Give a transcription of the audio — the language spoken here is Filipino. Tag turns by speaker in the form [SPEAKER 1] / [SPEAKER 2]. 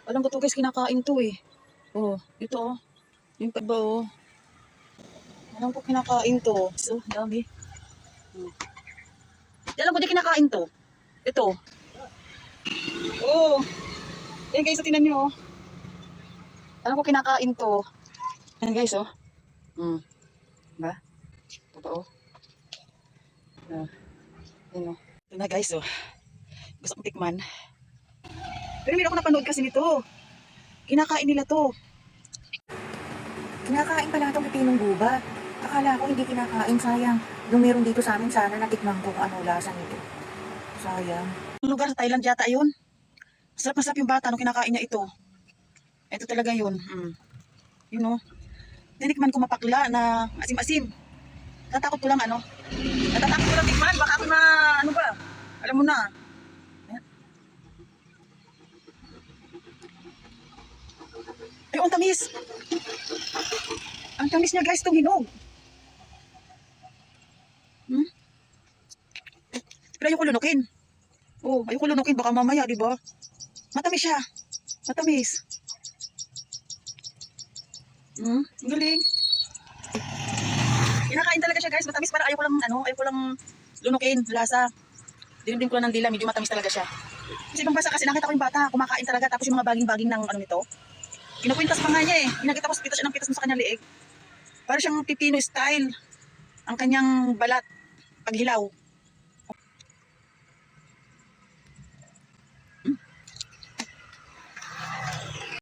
[SPEAKER 1] Alam ko to guys, kinakain to eh. Oh, ito oh. Yung pa ba oh. Alam ko kinakain to. So, dami. Alam ko di kinakain to. Ito. Oh. Yan guys, so tingnan nyo oh. Alam ko kinakain to. Yan guys oh. Diba? Totoo. Yan oh. Ito na guys oh. Gusto kong tikman. Pero meron ako napanood kasi nito. Kinakain nila to.
[SPEAKER 2] Kinakain pala itong pipinong gubat. Akala ko hindi kinakain, sayang. Nung meron dito sa amin, sana natikman ko kung ano lasa nito. Sayang.
[SPEAKER 1] Yung lugar sa Thailand yata yun. Masarap yung bata nung kinakain niya ito. Ito talaga yun. Yun o. Tinikman ko mapakla na asim-asim. Natatakot ko lang ano. Natatakot ko lang tikman. Baka ako na ano ba. Alam mo na. Ayan. Ay, ang tamis. Ang tamis niya guys, itong hinog. Pero ayoko lunukin. Oh, ayoko lunukin. Baka mamaya, di ba? Matamis siya. Matamis. Ang galing. Kinakain talaga siya guys. Matamis, para ayoko lang lunukin. Lasa. Dinibdim ko lang ng dila. Medyo matamis talaga siya. Kasi ibang basa kasi nakita ko yung bata. Kumakain talaga. Tapos yung mga baging-baging ng ano nito. Kinukwintas pa nga niya eh. Pinakita ko siya ng pitas mo sa kanyang liig. Para siyang pipino style. Ang kanyang balat. Paghilaw.